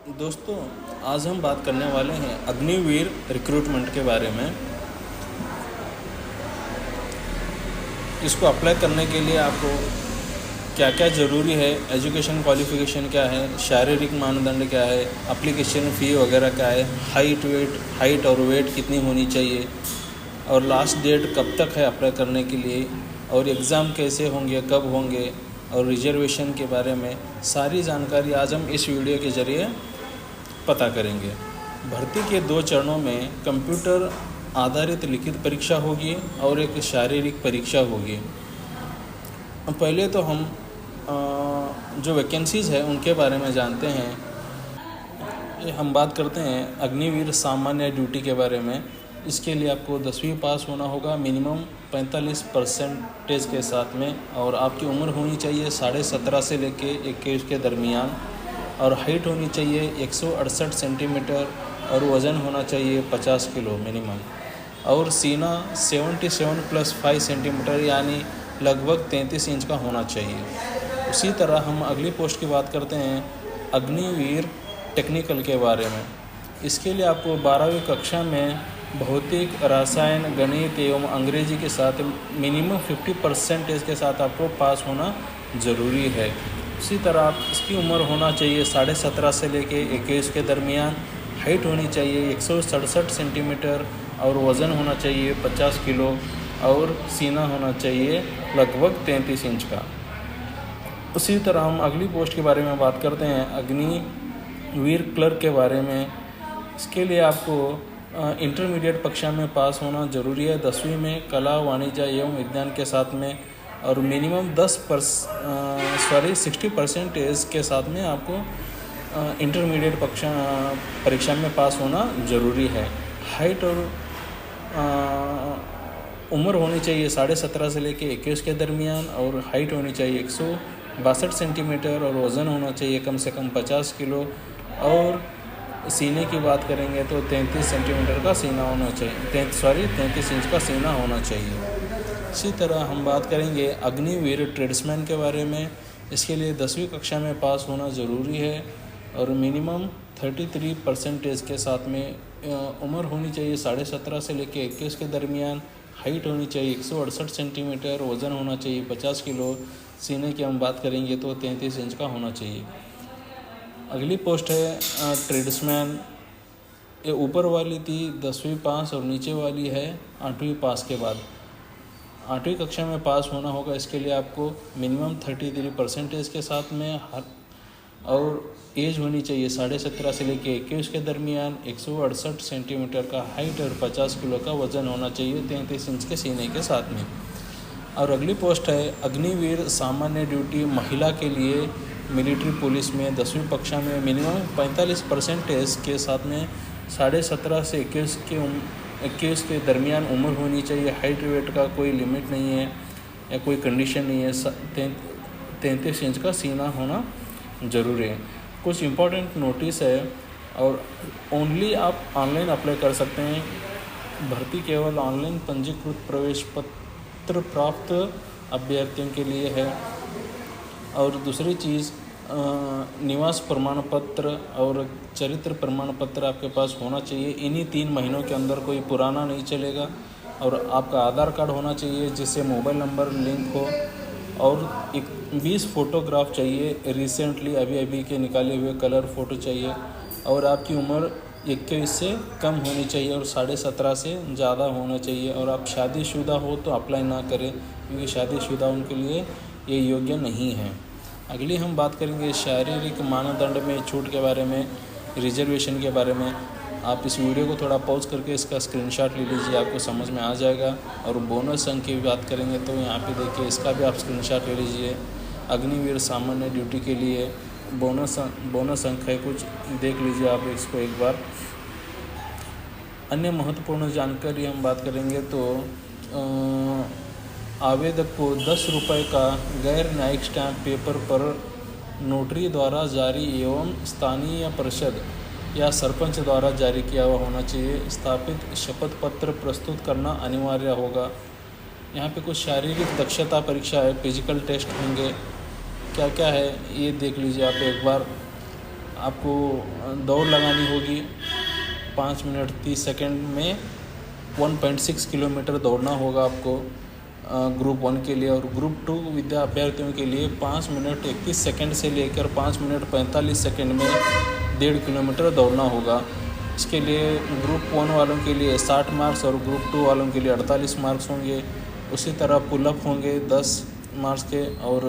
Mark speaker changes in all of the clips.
Speaker 1: दोस्तों, आज हम बात करने वाले हैं अग्निवीर रिक्रूटमेंट के बारे में। इसको अप्लाई करने के लिए आपको क्या क्या ज़रूरी है, एजुकेशन क्वालिफ़िकेशन क्या है, शारीरिक मानदंड क्या है, एप्लीकेशन फ़ी वगैरह क्या है, हाइट और वेट कितनी होनी चाहिए, और लास्ट डेट कब तक है अप्लाई करने के लिए, और एग्ज़ाम कैसे होंगे, कब होंगे, और रिजर्वेशन के बारे में सारी जानकारी आज हम इस वीडियो के ज़रिए पता करेंगे। भर्ती के 2 चरणों में कंप्यूटर आधारित लिखित परीक्षा होगी और एक शारीरिक परीक्षा होगी। पहले तो हम जो वैकेंसीज़ है उनके बारे में जानते हैं। हम बात करते हैं अग्निवीर सामान्य ड्यूटी के बारे में। इसके लिए आपको 10वीं पास होना होगा मिनिमम 45% के साथ में, और आपकी उम्र होनी चाहिए 17.5 से लेके 21 के दरमियान, और हाइट होनी चाहिए 168 सेंटीमीटर, और वज़न होना चाहिए 50 किलो मिनिमम, और सीना 77 + 5 सेंटीमीटर यानी लगभग 33 इंच का होना चाहिए। उसी तरह हम अगली पोस्ट की बात करते हैं अग्निवीर टेक्निकल के बारे में। इसके लिए आपको 12वीं कक्षा में भौतिक, रसायन, गणित एवं अंग्रेजी के साथ मिनिमम 50% के साथ आपको पास होना ज़रूरी है। उसी तरह इसकी उम्र होना चाहिए 17.5 से लेके 21 के दरमियान, हाइट होनी चाहिए 167 सेंटीमीटर, और वज़न होना चाहिए 50 किलो, और सीना होना चाहिए लगभग 33 इंच का। उसी तरह हम अगली पोस्ट के बारे में बात करते हैं अग्निवीर क्लर्क के बारे में। इसके लिए आपको इंटरमीडिएट कक्षा में पास होना ज़रूरी है, 10वीं में कला, वाणिज्य एवं विज्ञान के साथ में, और मिनिमम 60% के साथ में आपको इंटरमीडिएट परीक्षा में पास होना ज़रूरी है। हाइट और उम्र होनी चाहिए 17.5 से लेके 21 के दरमियान, और हाइट होनी चाहिए 162 सेंटीमीटर, और वज़न होना चाहिए कम से कम 50 किलो, और सीने की बात करेंगे तो 33 सेंटीमीटर का सीना होना चाहिए, 33 इंच का सीना होना चाहिए। इसी तरह हम बात करेंगे अग्निवीर ट्रेड्समैन के बारे में। इसके लिए 10वीं कक्षा में पास होना ज़रूरी है, और मिनिमम 33% के साथ में उम्र होनी चाहिए 17.5 से लेकर 21 के दरमियान, हाइट होनी चाहिए 168 सेंटीमीटर, वज़न होना चाहिए 50 किलो, सीने की हम बात करेंगे तो 33 इंच का होना चाहिए। अगली पोस्ट है ट्रेड्समैन। ये ऊपर वाली थी 10वीं पास, और नीचे वाली है 8वीं पास के बाद। 8वीं कक्षा में पास होना होगा। इसके लिए आपको मिनिमम 33% के साथ में और एज होनी चाहिए 17.5 से लेकर 21 के दरमियान, 168 सेंटीमीटर का हाइट, और 50 किलो का वज़न होना चाहिए 33 इंच के सीने के साथ में। और अगली पोस्ट है अग्निवीर सामान्य ड्यूटी महिला के लिए मिलिट्री पुलिस में 10वीं कक्षा में मिनिमम 45% के साथ में 17.5 से 21 के दरमियान उम्र होनी चाहिए। हाइट वेट का कोई लिमिट नहीं है या कोई कंडीशन नहीं है। 33 इंच का सीना होना ज़रूरी है। कुछ इम्पोर्टेंट नोटिस है, और ओनली आप ऑनलाइन अप्लाई कर सकते हैं। भर्ती केवल ऑनलाइन पंजीकृत प्रवेश पत्र प्राप्त अभ्यर्थियों के लिए है। और दूसरी चीज़, निवास प्रमाण पत्र और चरित्र प्रमाण पत्र आपके पास होना चाहिए। इन्हीं 3 महीनों के अंदर कोई पुराना नहीं चलेगा। और आपका आधार कार्ड होना चाहिए जिससे मोबाइल नंबर लिंक हो, और 20 फ़ोटोग्राफ चाहिए रिसेंटली अभी के निकाले हुए कलर फ़ोटो चाहिए, और आपकी उम्र 21 से कम होनी चाहिए और 17.5 से ज़्यादा होना चाहिए। और आप शादीशुदा हो तो अप्लाई ना करें, क्योंकि शादीशुदा उनके लिए ये योग्य नहीं है। अगली हम बात करेंगे शारीरिक मानदंड में छूट के बारे में, रिजर्वेशन के बारे में। आप इस वीडियो को थोड़ा पॉज करके इसका स्क्रीनशॉट ले लीजिए, आपको समझ में आ जाएगा। और बोनस अंक की बात करेंगे तो यहाँ पे देखिए, इसका भी आप स्क्रीनशॉट ले लीजिए। अग्निवीर सामान्य ड्यूटी के लिए बोनस अंक है कुछ, देख लीजिए आप इसको एक बार। अन्य महत्वपूर्ण जानकारी हम बात करेंगे तो आवेदक को 10 रुपये का गैर न्यायिक स्टैम्प पेपर पर नोटरी द्वारा जारी एवं स्थानीय परिषद या सरपंच द्वारा जारी किया हुआ होना चाहिए। स्थापित शपथ पत्र प्रस्तुत करना अनिवार्य होगा। यहाँ पे कुछ शारीरिक दक्षता परीक्षा है, फिजिकल टेस्ट होंगे। क्या क्या है ये देख लीजिए आप एक बार। आपको दौड़ लगानी होगी 5 मिनट 30 सेकंड में 1.6 किलोमीटर दौड़ना होगा आपको ग्रुप 1 के लिए। और ग्रुप 2 विद्या अभ्यर्थियों के लिए 5 मिनट 31 सेकंड से लेकर 5 मिनट 45 सेकंड में 1.5 किलोमीटर दौड़ना होगा। इसके लिए ग्रुप 1 वालों के लिए 60 मार्क्स और ग्रुप 2 वालों के लिए 48 मार्क्स होंगे। उसी तरह पुलअप होंगे 10 मार्क्स के और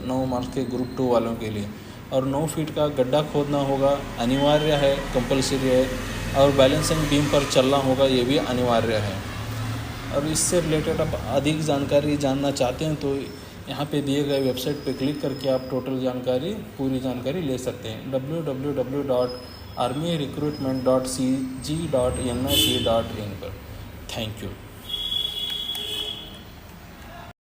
Speaker 1: 9 मार्क्स के ग्रुप 2 वालों के लिए। और 9 फीट का गड्ढा खोदना होगा, अनिवार्य है, कंपलसरी है। और बैलेंसिंग बीम पर चलना होगा, ये भी अनिवार्य है। और इससे रिलेटेड आप अधिक जानकारी जानना चाहते हैं तो यहाँ पे दिए गए वेबसाइट पे क्लिक करके आप टोटल जानकारी, पूरी जानकारी ले सकते हैं www.armyrecruitment.cg.nic.in पर। Thank you.